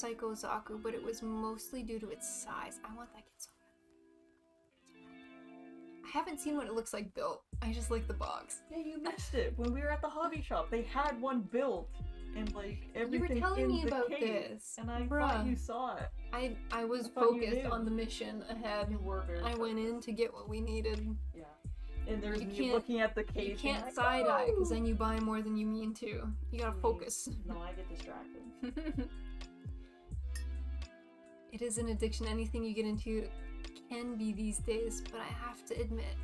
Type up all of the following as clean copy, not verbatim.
Psycho Zaku, but it was mostly due to its size. I want that kit so bad. I haven't seen what it looks like built. I just like the box. Yeah, you missed it. When we were at the hobby shop, they had one built. And like everything you were telling in me the about case, this, and I bruh. thought you saw it. I was thought you focused knew. on the mission ahead. You were very I went in focused. to get what we needed. Yeah. And there's You me can't- looking at the case. You can't and like, side eye, because "Oh!" then you buy more than you mean to. You gotta focus. No, I get distracted. It is an addiction. Anything you get into can be these days, but I have to admit,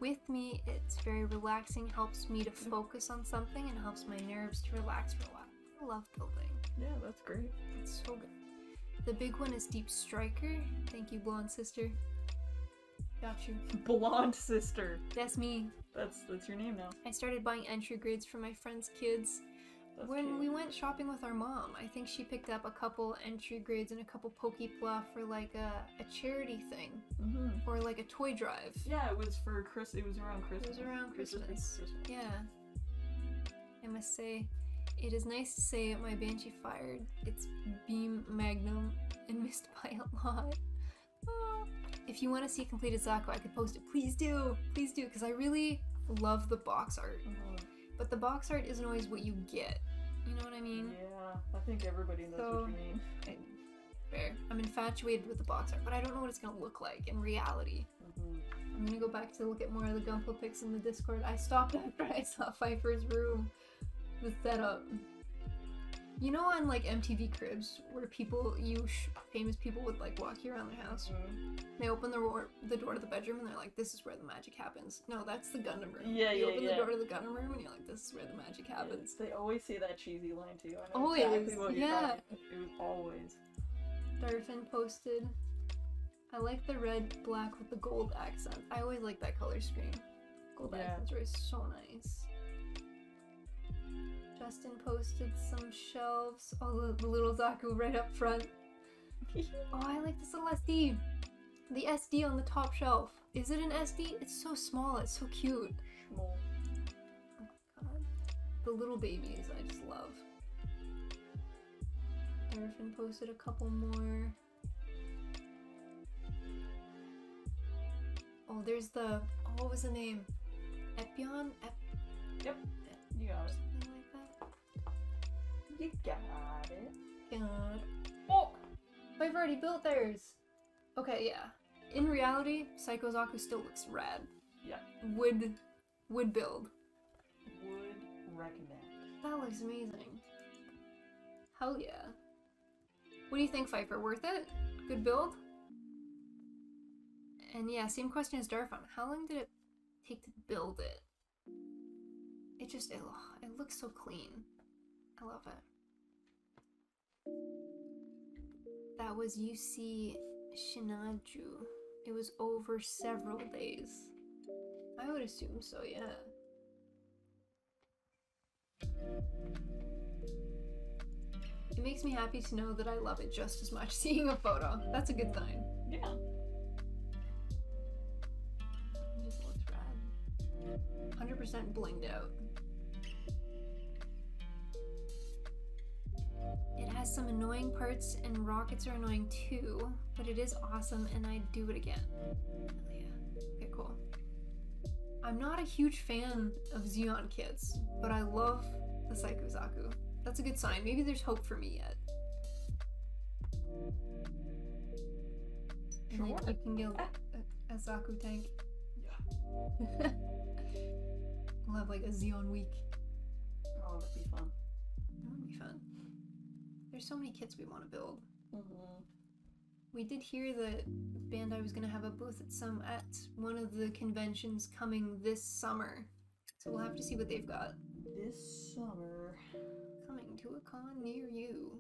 with me, it's very relaxing, helps me to focus on something, and helps my nerves to relax for a while. I love building. Yeah, that's great. It's so good. The big one is Deep Striker. Thank you, blonde sister. Got you. Blonde sister. That's me. That's your name now. I started buying entry grids for my friends' kids. That's When cute. we went shopping with our mom, I think she picked up a couple entry grids and a couple Poképla for like a charity thing. Mm-hmm. Or like a toy drive. Yeah, it was for It was around Christmas. It was around It was just for Christmas. Christmas. Yeah. I must say, it is nice to say my Banshee fired its beam magnum and missed by a lot. Oh. If you want to see completed Zaku, I could post it. Please do! Please do, because I really love the box art. Mhm. But the box art isn't always what you get. You know what I mean? Yeah, I think everybody knows what you mean. Fair. I'm infatuated with the box art, but I don't know what it's gonna look like in reality. Mm-hmm. I'm gonna go back to look at more of the Gunpla pics in the Discord. I stopped after I saw Pfeiffer's room, the setup. You know, on like MTV Cribs, where famous people would like walk you around their house. Mm-hmm. They open the door to the bedroom and they're like, "This is where the magic happens." No, that's the Gundam room. Yeah, you yeah, open yeah. the door to the Gundam room and you're like, "This is where the magic happens." They always say that cheesy line too. I know Always, exactly what you're yeah. talking about. It was always. Darfin posted, "I like the red, black with the gold accent." I always like that color scheme. Gold Yeah. accents are so nice. Justin posted some shelves. Oh, the little Zaku right up front. Oh, I like this little SD. The SD on the top shelf. Is it an SD? It's so small. It's so cute. Schmoll. Oh god. The little babies, I just love. Darfin posted a couple more. Oh, there's the... Oh, what was the name? Epion? Yep. You got it. Something like that. You got it. God. Oh! I've already built theirs! Okay, yeah. In reality, Psycho Zaku still looks rad. Yeah. Would build. Would recommend. That looks amazing. Hell yeah. What do you think, Pfeiffer? Worth it? Good build? And yeah, same question as Darfon. How long did it take to build it? It looks so clean. I love it. That was UC Shinaju. It was over several days. I would assume so, yeah. It makes me happy to know that I love it just as much seeing a photo. That's a good sign. Yeah. It just looks rad. 100% blinged out. It has some annoying parts and rockets are annoying too, but it is awesome and I'd do it again. Hell yeah. Okay, cool. I'm not a huge fan of Xeon kits, but I love the Psycho Zaku. That's a good sign. Maybe there's hope for me yet. And then Sure. you can get a Zaku tank. Yeah. We'll have like a Xeon week. Oh, that'd be fun. That would be fun. There's so many kits we want to build. Mm-hmm. We did hear that Bandai was going to have a booth at one of the conventions coming this summer. So we'll have to see what they've got. This summer. Coming to a con near you.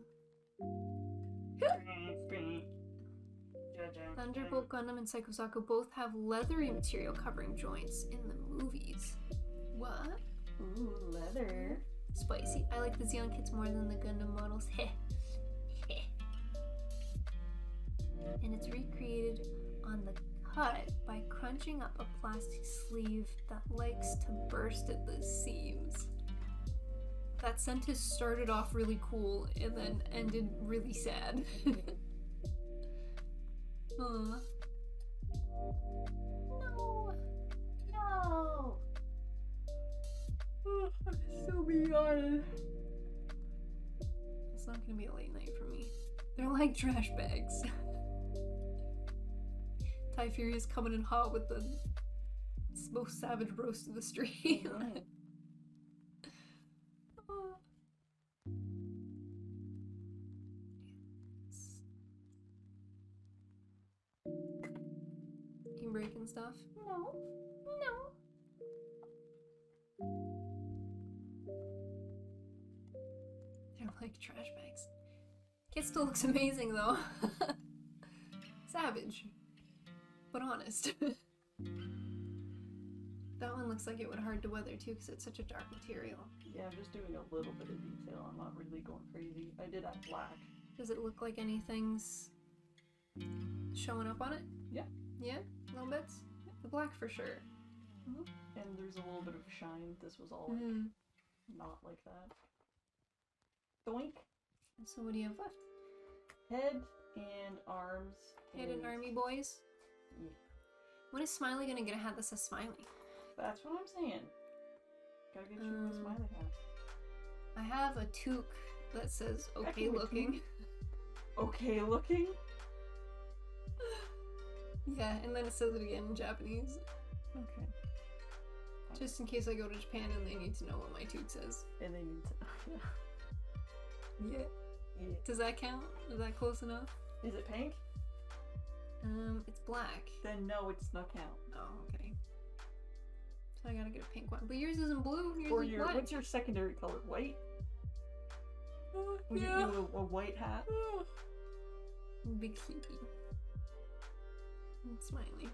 Thunderbolt Gundam and Psycho Zaku both have leathery material covering joints in the movies. What? Ooh, leather. Spicy. I like the Xeon kits more than the Gundam models. Heh. Heh. And it's recreated on the cut by crunching up a plastic sleeve that likes to burst at the seams. that sentence started off really cool and then ended really sad. Aw. No. I'm so beyond. It's not gonna be a late night for me. They're like trash bags. Ty Fury is coming in hot with the most savage roast of the street. Right. You breaking stuff? No. No. They're like trash bags. Kit still looks amazing though. Savage. But honest. That one looks like it would hard to weather too because it's such a dark material. Yeah, I'm just doing a little bit of detail. I'm not really going crazy. I did add black. Does it look like anything's showing up on it? Yeah. Yeah? Little bits? The black for sure. And there's a little bit of shine. This was all like, not like that. Doink. So what do you have left? Head and arms. Head and army boys? Yeah. When is Smiley gonna get a hat that says Smiley? That's what I'm saying. Gotta get you a Smiley hat. I have a toque that says okay Actually, looking. Okay looking? Yeah, and then it says it again in Japanese. Okay. Just in case I go to Japan and they need to know what my toque says. And they need to. Yeah. Yeah. Does that count? Is that close enough? Is it pink? It's black. Then no, it's not count. Oh, okay. So I gotta get a pink one. But yours isn't blue, yours Or is your, black. what's your secondary color? White? We get Yeah. you a white hat. Big sleepy. And Smiley.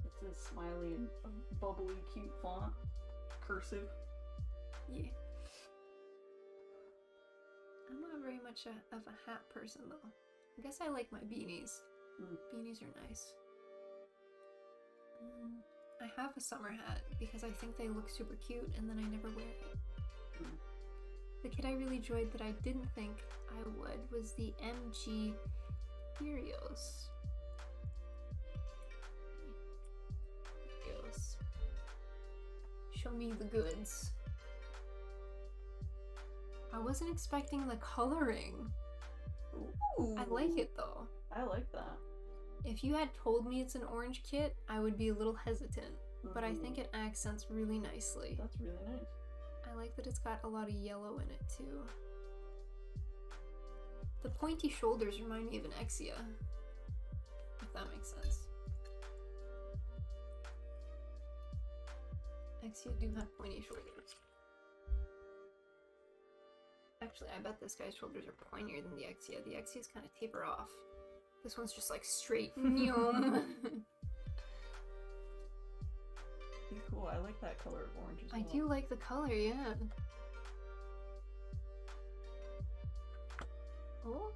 It says Smiley in a bubbly, cute font. Cursive. Yeah. I'm not very much of a hat person though. I guess I like my beanies. Beanies are nice. I have a summer hat because I think they look super cute and then I never wear it. The kit I really enjoyed that I didn't think I would was the MG Furios. Show me the goods. I wasn't expecting the coloring. Ooh. I like it though. I like that. If you had told me it's an orange kit, I would be a little hesitant, but I think it accents really nicely. That's really nice. I like that it's got a lot of yellow in it too. The pointy shoulders remind me of an Exia, if that makes sense. Exia do have pointy shoulders. Actually, I bet this guy's shoulders are pointier than the Exia. The Exia's kind of taper off. This one's just like straight. Yum. He's cool. I like that color of orange as well. I do like the color, yeah. Oh.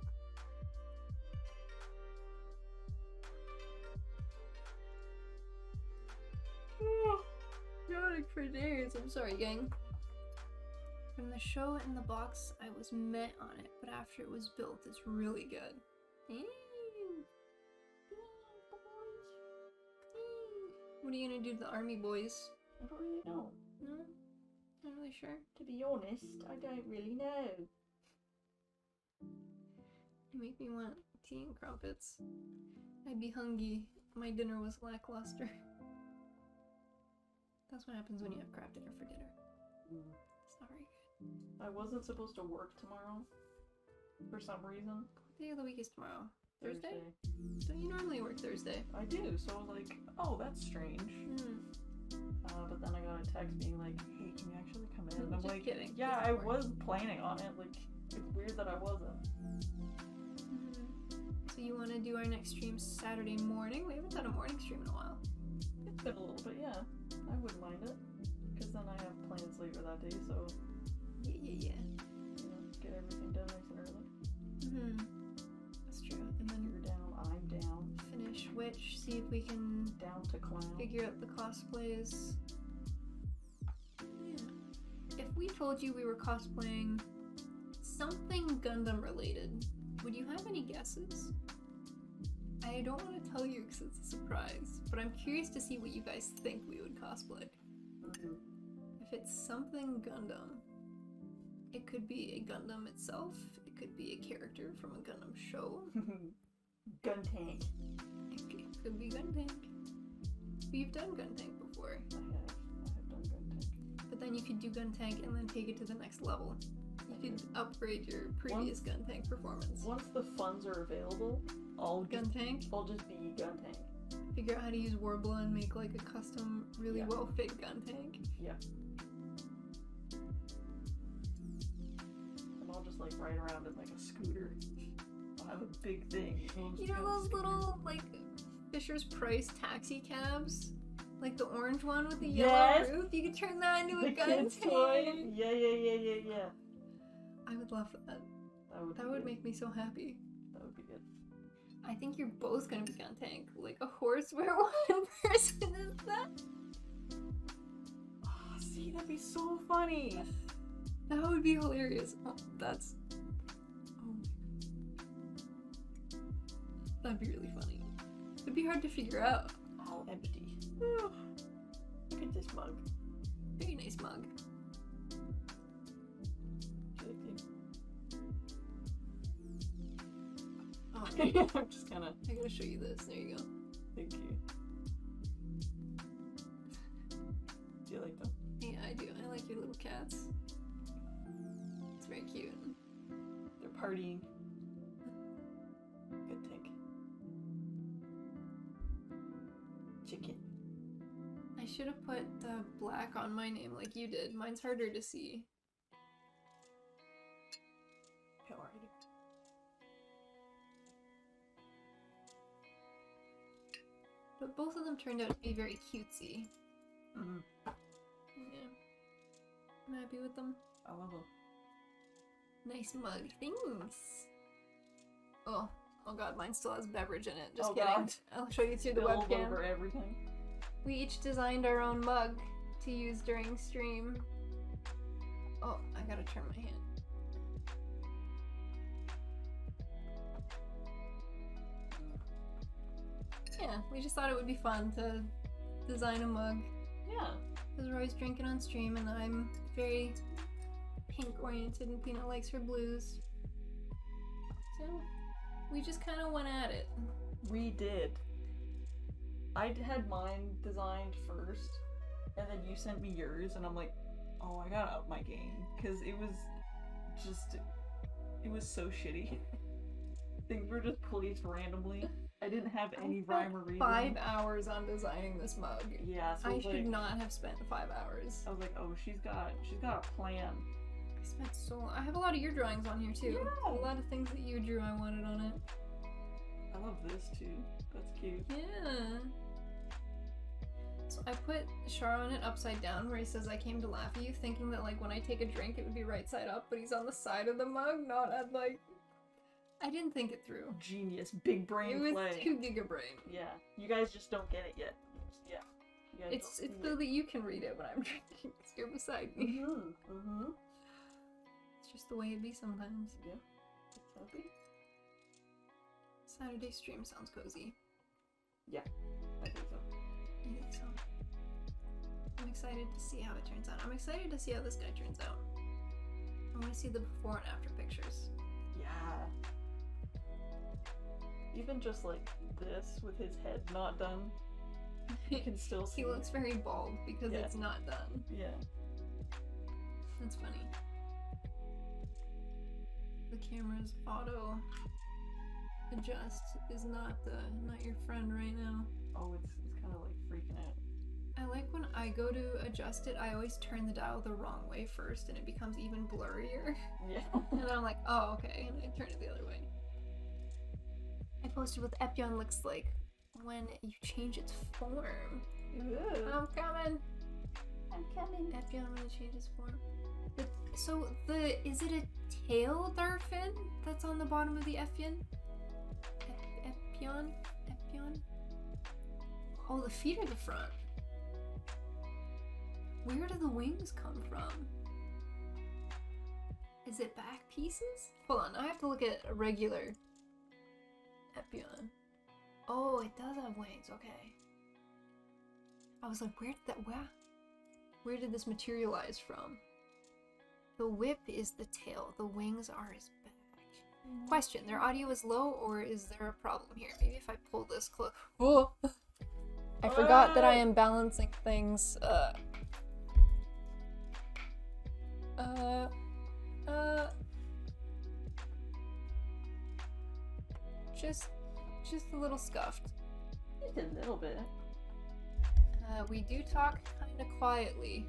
Yawning for days. I'm sorry, gang. From the show and the box, I was met on it, but after it was built, it's really good. What are you gonna do to the army boys? I don't really know. No? Not really sure. To be honest, I don't really know. You make me want tea and crumpets. I'd be hungry. My dinner was lackluster. That's what happens when you have crap dinner for dinner. It's not very good. I wasn't supposed to work tomorrow for some reason. What day of the week is tomorrow? Thursday? Thursday. Don't you normally work Thursday? I do, so I was like, oh, that's strange. But then I got a text being like, hey, can you actually come in? And I'm Just like, kidding. yeah, It's I work. was planning on it. Like, it's weird that I wasn't. So you want to do our next stream Saturday morning? We haven't done a morning stream in a while. It's been a little bit, yeah. I wouldn't mind it. Because then I have plans later that day, so, Yeah. you know, get everything done nice and early. That's true. And then You're down, I'm down. finish Witch, see if we can Down to clown. figure out the cosplays. Yeah. If we we told you we were cosplaying something Gundam related, would you have any guesses? I don't want to tell you because it's a surprise, but I'm curious to see what you guys think we would cosplay. If it's something Gundam, it could be a Gundam itself, it could be a character from a Gundam show. Guntank. It could be Guntank. We've done Guntank before. I have done Guntank. But then you could do Guntank and then take it to the next level. You could upgrade your previous Guntank performance. Once the funds are available, I'll just be Guntank. Figure out how to use Warbler and make like a custom, really well-fit Guntank. Yeah. And I'll just like ride around in like a scooter. I'll have a big thing. You know those little like Fisher's Price taxi cabs? Like the orange one with the yellow roof? You could turn that into a Guntank. Yeah. I would love that. That would make me so happy. That would be good. I think you're both gonna be Guntank. Like a horse where one person is that. Oh, see, that'd be so funny. That would be hilarious. Oh, that's... Oh my god. That'd be really funny. It'd be hard to figure out. All empty. Look at this mug. Very nice mug. Oh, I'm just gonna... I gotta show you this. There you go. Thank you. Do you like them? Yeah, I do. I like your little cats. It's very cute. They're partying. Good tank. Chicken. I should have put the black on my name like you did. Mine's harder to see. How are you? But both of them turned out to be very cutesy. Mm-hmm. Yeah. I'm happy with them. I love them. Nice mug. Thanks. Oh god, mine still has beverage in it. Just kidding. God. I'll show you through the Spilled webcam. over everything. We each designed our own mug to use during stream. Oh, I gotta turn my hand. Yeah, we just thought it would be fun to design a mug. Yeah. Because we're always drinking on stream and I'm very pink oriented and Peanut likes her blues. So, we just kind of went at it. We did. I had mine designed first, and then you sent me yours, and I'm like, oh, I gotta up my game. Because it was so shitty. Things were just placed randomly. I didn't have any rhyme or reason. 5 hours on designing this mug. Yeah, so I should not have spent 5 hours. I was like, oh, she's got a plan. I spent so long. I have a lot of your drawings on here too. Yeah. A lot of things that you drew I wanted on it. I love this too. That's cute. Yeah. So I put Char on it upside down where he says I came to laugh at you, thinking that like when I take a drink it would be right side up, but he's on the side of the mug, not at like... I didn't think it through. Genius. Big brain It was play. 2 gigabrain. Yeah. You guys just don't get it yet. Yeah. You guys It's don't so that you can read it when I'm drinking because you're beside me. It's just the way it be sometimes. Yeah. It's happy. Saturday stream sounds cozy. Yeah. I think so. I think so. I'm excited to see how it turns out. I'm excited to see how this guy turns out. I want to see the before and after pictures. Yeah. Even just like this with his head not done, you can still see. He looks very bald because it's not done. Yeah. That's funny. The camera's auto adjust is not your friend right now. Oh, it's kind of like freaking out. I like when I go to adjust it, I always turn the dial the wrong way first and it becomes even blurrier. Yeah. And then I'm like, oh, okay, and I turn it the other way. I posted what Epyon looks like when you change its form. Ooh. I'm coming! Epyon when it changes form. Is it a tail Darfin that's on the bottom of the Epyon? Epyon? Oh, the feet are the front. Where do the wings come from? Is it back pieces? Hold on, I have to look at a regular Epion. Oh, it does have wings, okay. I was like, where did this materialize from? The whip is the tail, the wings are his back. Question, their audio is low or is there a problem here? Maybe if I pull this close. Oh! I forgot that I am balancing things. Just a little scuffed. Just a little bit. We do talk kind of quietly,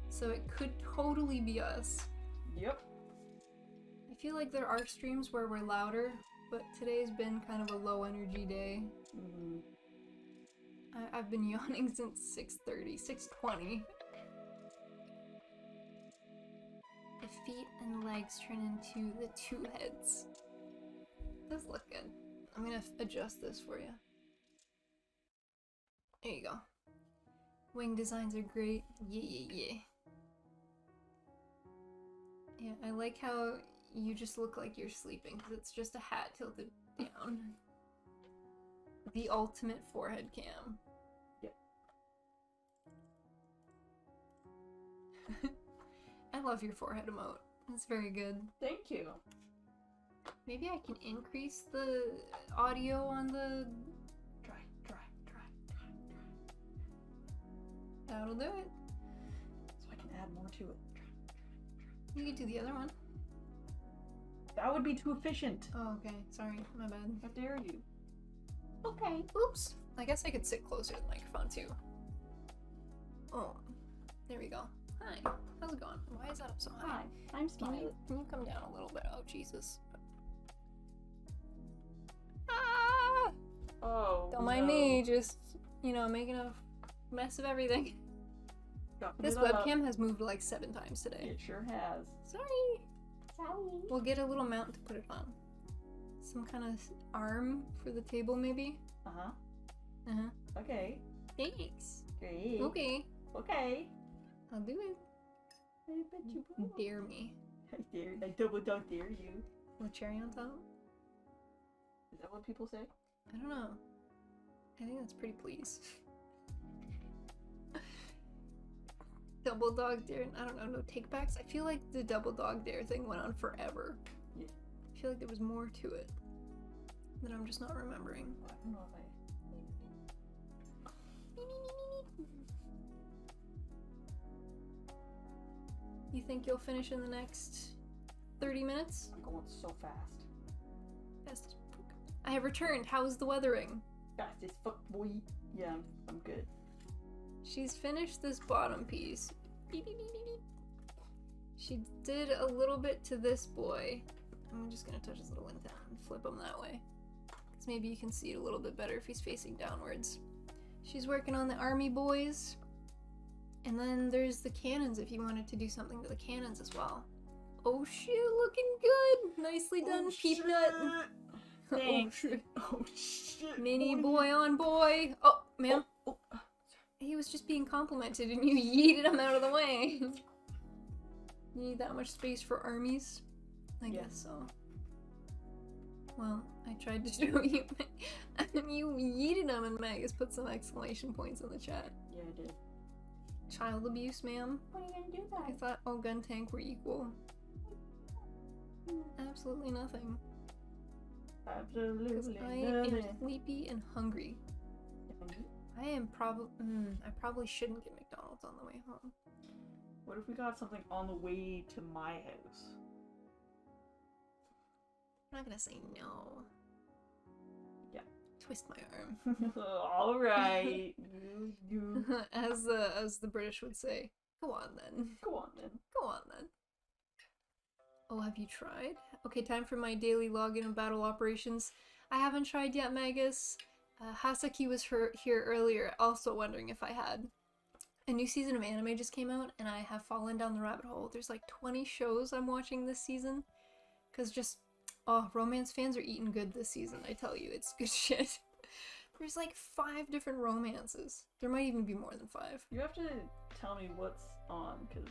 so it could totally be us. Yep. I feel like there are streams where we're louder, but today's been kind of a low energy day. Mm-hmm. I've been yawning since 6:30, 6:20. The feet and legs turn into the two heads. Does look good. I'm gonna adjust this for you. There you go. Wing designs are great. Yeah. Yeah, I like how you just look like you're sleeping because it's just a hat tilted down. The ultimate forehead cam. Yep. I love your forehead emote. It's very good. Thank you. Maybe I can increase the audio on the... Try. That'll do it. So I can add more to it. You can do the other one. That would be too efficient. Oh, okay. Sorry. My bad. How dare you? Okay. Oops. I guess I could sit closer to the microphone too. Oh. There we go. Hi. How's it going? Why is that up so high? Hi. I'm Smiley. Can you come down a little bit? Oh, Jesus. Ah! Oh, Don't mind me, just, you know, making a mess of everything. This webcam has moved like 7 times today. It sure has. Sorry. Sorry. We'll get a little mount to put it on. Some kind of arm for the table, maybe? Uh-huh. Uh-huh. Okay. Thanks. Great. Okay. Okay. I'll do it. I bet you will. Dare me. I double dog dare you. With cherry on top? Is that what people say? I don't know. I think that's pretty please. Double dog dare, I don't know, no takebacks. I feel like the double dog dare thing went on forever. Yeah. I feel like there was more to it that I'm just not remembering. I don't know if You think you'll finish in the next 30 minutes? I'm going so fast. Fast as fuck. I have returned. How is the weathering? Fast as fuck, boy. Yeah, I'm good. She's finished this bottom piece. Beep, beep, beep, beep, beep. She did a little bit to this boy. I'm just gonna touch his little antenna and flip him that way. Because maybe you can see it a little bit better if he's facing downwards. She's working on the army boys. And then there's the cannons if you wanted to do something to the cannons as well. Oh shit, looking good! Nicely done, peep nut. Thanks. Oh shit. Oh shit. Mini boy on boy. Oh, ma'am. Oh. He was just being complimented and you yeeted him out of the way. You need that much space for armies? I guess so. Well, I tried to show you. And you yeeted him and Meg has put some exclamation points in the chat. Yeah, I did. Child abuse, ma'am. What are you gonna do I thought all Guntank were equal. Absolutely nothing. Absolutely Because I am sleepy and hungry. I probably shouldn't get McDonald's on the way home. What if we got something on the way to my house? I'm not gonna say no. Yeah. Twist my arm. All right. You. As the British would say. Go on then. Go on then. Go on then. Oh, have you tried? Okay, time for my daily login and battle operations. I haven't tried yet, Magus. Hasaki was here earlier, also wondering if I had. A new season of anime just came out, and I have fallen down the rabbit hole. There's like 20 shows I'm watching this season. Because just, romance fans are eating good this season, I tell you. It's good shit. There's like 5 different romances. There might even be more than 5. You have to tell me what's on, because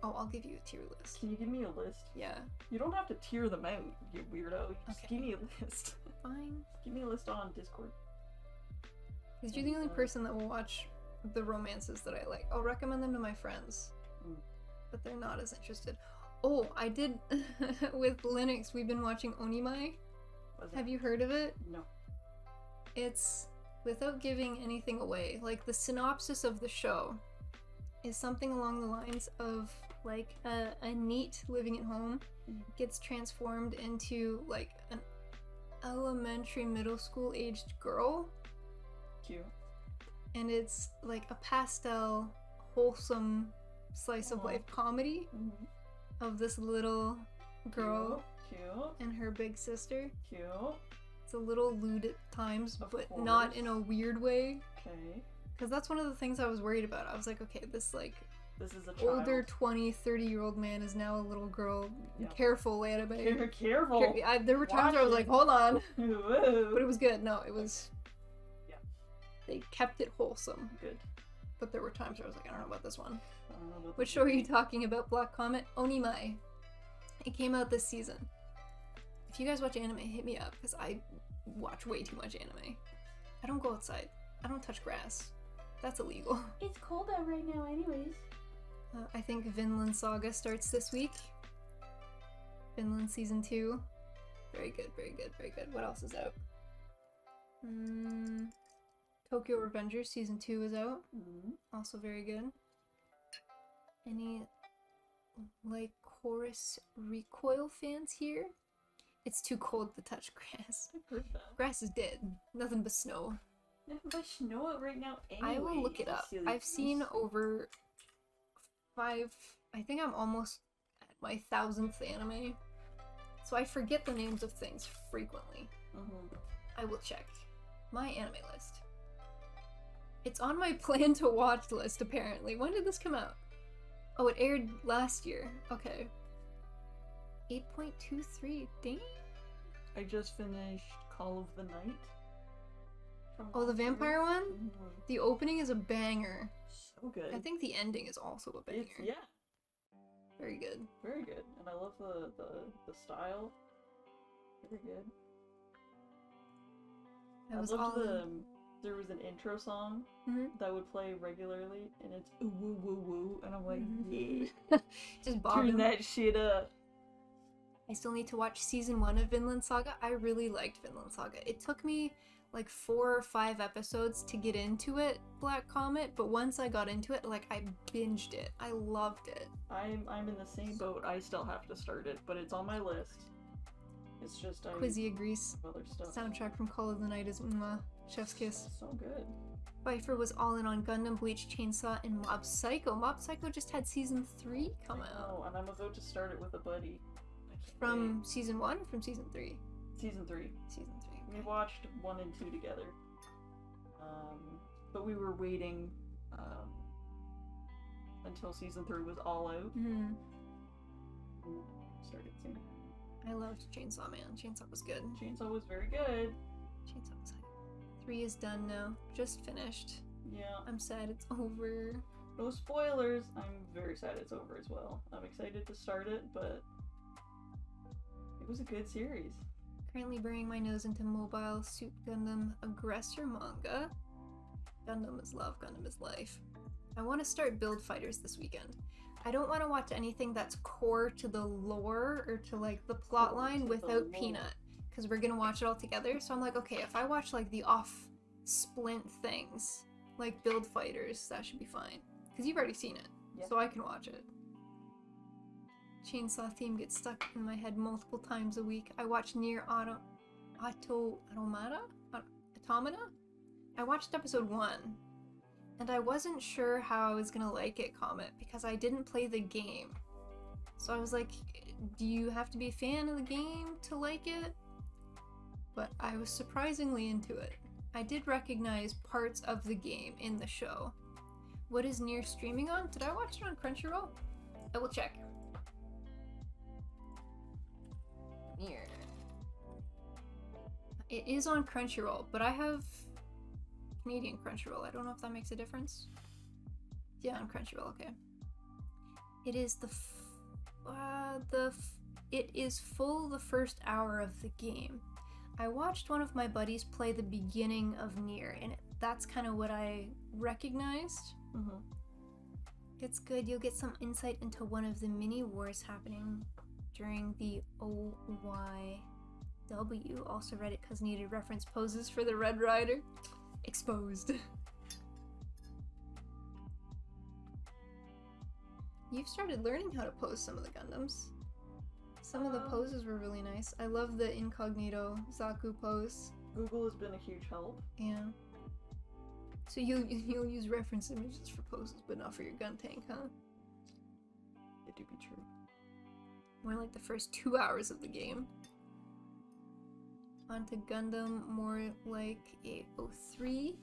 Oh, I'll give you a tier list. Can you give me a list? Yeah. You don't have to tier them out, you weirdo. Just Okay. give me a list. Fine. Give me a list on Discord. Because you're the only person that will watch the romances that I like. I'll recommend them to my friends. But they're not as interested. Oh, I did with Linux, we've been watching Onimai. Have you heard of it? No. It's, without giving anything away, like the synopsis of the show is something along the lines of like a NEET living at home gets transformed into like an elementary middle school aged girl. Cute. And it's like a pastel, wholesome slice of life comedy of this little girl Cute. and her big sister. Cute. It's a little lewd at times, Of but course. not in a weird way. Okay. Because that's one of the things I was worried about. I was like, okay, this like This is a child. older 20, 30-year-old man is now a little girl. Yeah. Careful, anime. Careful. There were times where I was like, hold on. Whoa. But it was good. No, it was... Yeah. They kept it wholesome. Good. But there were times where I was like, I don't know about this one. I don't know about Which this show are one. you talking about, Black Comet? Onimai. It came out this season. If you guys watch anime, hit me up, because I watch way too much anime. I don't go outside. I don't touch grass. That's illegal. It's cold out right now anyways. I think Vinland Saga starts this week. Vinland Season 2. Very good, very good, very good. What else is out? Tokyo Revengers Season 2 is out. Also very good. Any, like, Chorus Recoil fans here? It's too cold to touch grass. I've heard that. Grass is dead. Nothing but snow. Nothing but snow out right now anyway. I will look it up. silly I've seen goose. over 5... I think I'm almost at my 1000th anime. So I forget the names of things frequently. I will check my anime list. It's on my plan to watch list, apparently. When did this come out? Oh, it aired last year. Okay. 8.23. Dang. I just finished Call of the Night. Oh, the vampire one? Mhm. The opening is a banger. So good. I think the ending is also a banger. It's, yeah, Very good. very good. And I love the style. Very good. I I was loved all the in. there was an intro song Mhm. that would play regularly, and it's ooh woo woo woo, and I'm like, Mhm. yeah, Just turn bobbing. that shit up. I still need to watch season 1 of Vinland Saga. I really liked Vinland Saga. It took me like 4 or 5 episodes to get into it, Black Comet, but once I got into it, like, I binged it. I loved it. I'm in the same boat. I still have to start it, but it's on my list. It's just I Quizzy agrees. have other stuff. Soundtrack from Call of the Night is mwah. Chef's kiss. So good. Pfeiffer was all in on Gundam, Bleach, Chainsaw, and Mob Psycho. Mob Psycho just had season 3 come I out. know, and I'm about to start it with a buddy. I can't From season 1 or from season 3? wait. Season 3. Season 3. We Okay. watched 1 and 2 together. But we were waiting until season 3 was all out. Mhm. Started soon. I loved Chainsaw Man. Chainsaw was good. Chainsaw was very good. Chainsaw was hype. 3 is done now. Just finished. Yeah. I'm sad it's over. No spoilers. I'm very sad it's over as well. I'm excited to start it, but it was a good series. Currently burying my nose into Mobile Suit Gundam Aggressor manga. Gundam is love, Gundam is life. I want to start Build Fighters this weekend. I don't want to watch anything that's core to the lore or to like the plot Core line to the without lore. Peanut, because we're gonna watch it all together. So I'm like, okay, if I watch like the off splint things, like Build Fighters, that should be fine. Because you've already seen it, Yeah. so I can watch it. Chainsaw theme gets stuck in my head multiple times a week. I watch Nier Automata? I watched episode 1, and I wasn't sure how I was gonna like it, Comet, because I didn't play the game. So I was like, do you have to be a fan of the game to like it? But I was surprisingly into it. I did recognize parts of the game in the show. What is Nier streaming on? Did I watch it on Crunchyroll? I will check. Nier. It is on Crunchyroll, but I have Canadian Crunchyroll. I don't know if that makes a difference. Yeah, on Crunchyroll, okay. It is it is full the first hour of the game. I watched one of my buddies play the beginning of Nier, and that's kind of what I recognized. Mm-hmm. It's good. You'll get some insight into one of the mini wars happening during the OYW. Also read it because needed reference poses for the Red Rider. Exposed. You've started learning how to pose some of the Gundams. Some of the poses were really nice. I love the incognito Zaku pose. Google has been a huge help. Yeah. So you'll use reference images for poses, but not for your Guntank, huh? It do be true. More like the first 2 hours of the game. Onto Gundam, more like a 03.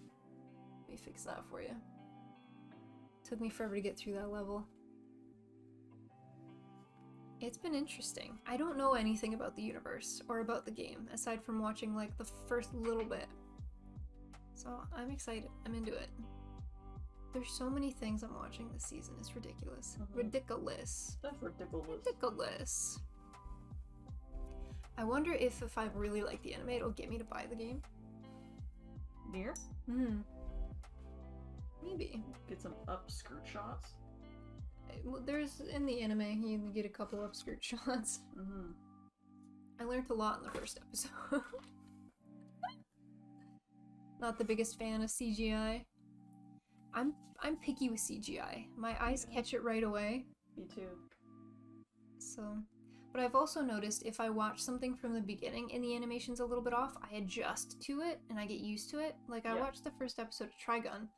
Let me fix that for you. Took me forever to get through that level. It's been interesting. I don't know anything about the universe or about the game, aside from watching like the first little bit. So I'm excited. I'm into it. There's so many things I'm watching this season. It's ridiculous. Mm-hmm. Ridiculous. That's ridiculous. Ridiculous. I wonder if I really like the anime, it'll get me to buy the game. Nier? Maybe. Get some upskirt shots. Well, there's in the anime you get a couple upskirt shots. Mm-hmm. I learned a lot in the first episode. Not the biggest fan of CGI. I'm picky with CGI. My eyes catch it right away. Me too. So, but I've also noticed if I watch something from the beginning and the animation's a little bit off, I adjust to it and I get used to it. Like I watched the first episode of Trigun,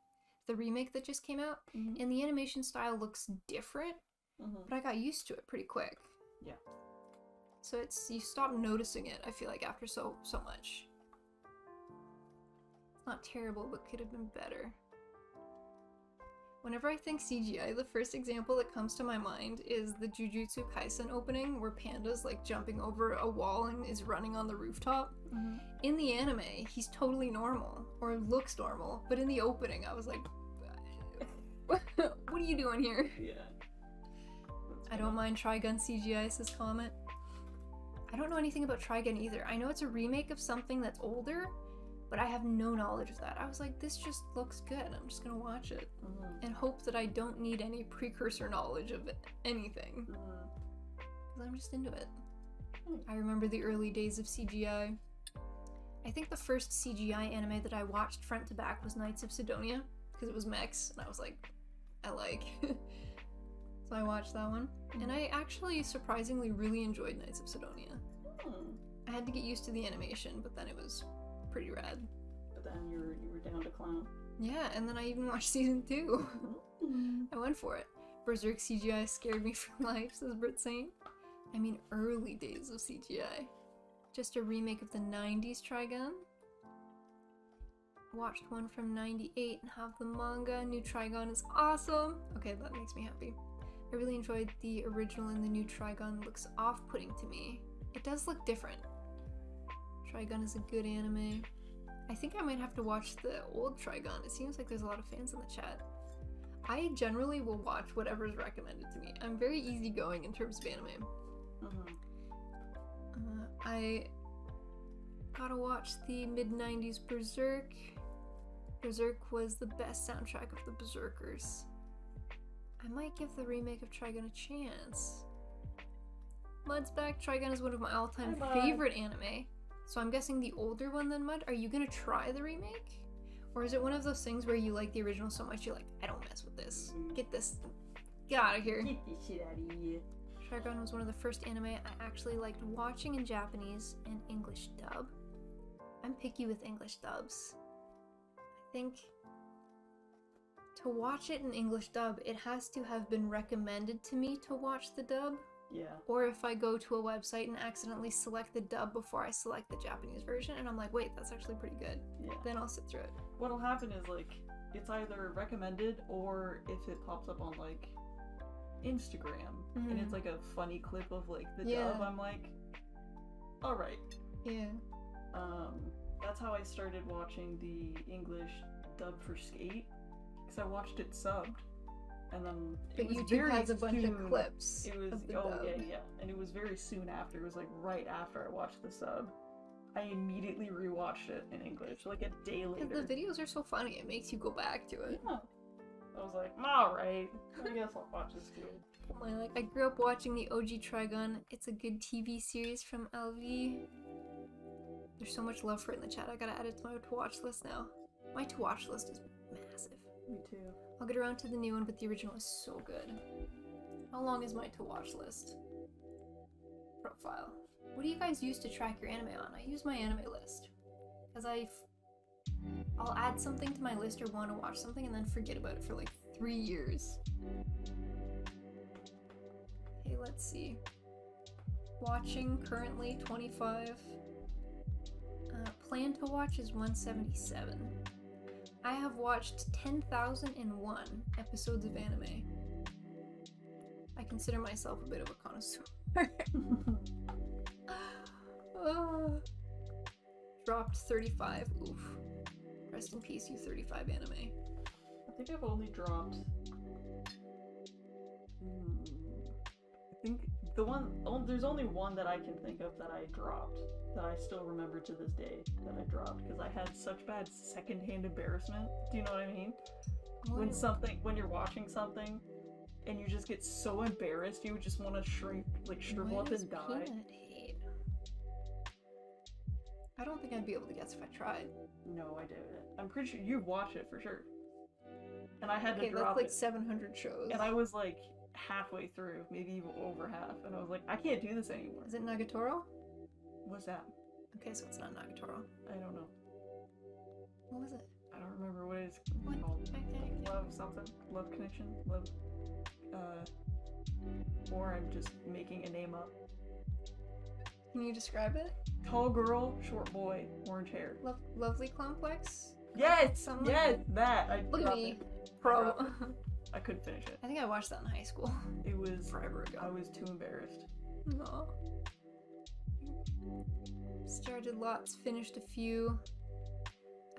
the remake that just came out, and the animation style looks different, but I got used to it pretty quick. Yeah. So it's, you stop noticing it, I feel like, after so much. It's not terrible, but could have been better. Whenever I think CGI, the first example that comes to my mind is the Jujutsu Kaisen opening where Panda's like jumping over a wall and is running on the rooftop. In the anime, he's totally normal, or looks normal, but in the opening I was like, what are you doing here? Yeah. I don't mind Trigun CGI, says Comment. I don't know anything about Trigun either. I know it's a remake of something that's older, but I have no knowledge of that. I was like, this just looks good. I'm just gonna watch it and hope that I don't need any precursor knowledge of anything. Because I'm just into it. I remember the early days of CGI. I think the first CGI anime that I watched front to back was Knights of Sidonia, because it was mechs, and I was like, I like. So I watched that one. And I actually surprisingly really enjoyed Knights of Sidonia. I had to get used to the animation, but then it was pretty rad. But then you were down to clown. Yeah, and then I even watched season 2. I went for it. Berserk CGI scared me for life, says Brit Saint. I mean, early days of CGI. Just a remake of the 90s Trigun. Watched one from 98 and have the manga. New Trigun is awesome. Okay, that makes me happy. I really enjoyed the original, and the new Trigun looks off-putting to me. It does look different. Trigun is a good anime. I think I might have to watch the old Trigun. It seems like there's a lot of fans in the chat. I generally will watch whatever's recommended to me. I'm very easygoing in terms of anime. I gotta watch the mid-90s Berserk. Berserk was the best soundtrack of the Berserkers. I might give the remake of Trigun a chance. Mud's back. Trigun is one of my all-time favorite anime. So I'm guessing the older one than Mud. Are you gonna try the remake? Or is it one of those things where you like the original so much you're like, I don't mess with this. Get out of here. Get this shit out of here. Trigun was one of the first anime I actually liked watching in Japanese and English dub. I'm picky with English dubs. I think to watch it in English dub, it has to have been recommended to me to watch the dub. Yeah. Or if I go to a website and accidentally select the dub before I select the Japanese version, and I'm like, wait, that's actually pretty good. Yeah. Then I'll sit through it. What'll happen is, like, it's either recommended, or if it pops up on, like, Instagram, and it's like a funny clip of, like, the dub, I'm like, alright. Yeah. That's how I started watching the English dub for Skate, because I watched it subbed. And then But it was YouTube very has a bunch soon. of clips. It was of the oh dub. yeah, and it was very soon after. It was like right after I watched the sub. I immediately rewatched it in English, like a day later. Because the videos are so funny, it makes you go back to it. Yeah. I was like, alright, I guess I'll watch this too. I grew up watching the OG Trigun. It's a good TV series from LV. There's so much love for it in the chat. I gotta add it to my to-watch list now. My to-watch list is massive. Me too. I'll get around to the new one, but the original is so good. How long is my to-watch list? Profile. What do you guys use to track your anime on? I use my anime list. Because I'll add something to my list or want to watch something and then forget about it for like 3 years. Okay, let's see. Watching currently 25. Plan to watch is 177. I have watched 10,001 episodes of anime. I consider myself a bit of a connoisseur. Dropped 35. Oof. Rest in peace, you 35 anime. I think I've only dropped. I think there's only one that I can think of that I dropped, that I still remember to this day that I dropped, because I had such bad secondhand embarrassment. Do you know what I mean? When you're watching something and you just get so embarrassed, you just want to shrivel up and die. I don't think I'd be able to guess if I tried. No, I didn't. I'm pretty sure you watched it for sure. And I had to drop that's like it. 700 shows. And I was like halfway through, maybe even over half, and I was like, I can't do this anymore. Is it Nagatoro? What's that? Okay, so it's not Nagatoro. I don't know. What was it? I don't remember what it's What? called. Okay. Love something? Love connection? Love, or I'm just making a name up. Can you describe it? Tall girl, short boy, orange hair. Lovely Complex? Yes! Something Yes! like That! I Look at dropped me. it. Pro. I couldn't finish it. I think I watched that in high school. It was Forever ago. I was too embarrassed. No. Started lots, finished a few.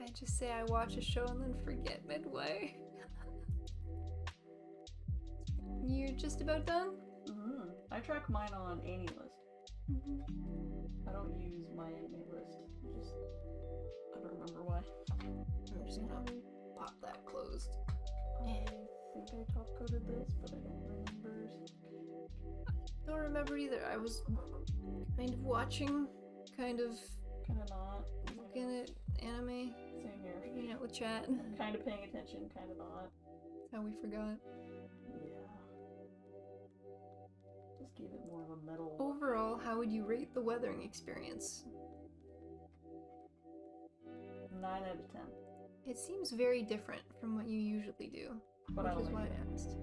I just say I watch a show and then forget midway. You're just about done? Mm-hmm. I track mine on AnyList. Mm-hmm. I don't use my anime list. I don't remember why. I'm just gonna pop that closed. I think I top coded this, but I don't remember. Don't remember either. I was kind of watching, kind of not. looking at anime, Same here. hanging out with chat. Kind of paying attention, kind of not. How we forgot. Yeah. Just gave it more of a metal. Overall, how would you rate the weathering experience? 9 out of 10. It seems very different from what you usually do, But which I is like why it. I asked.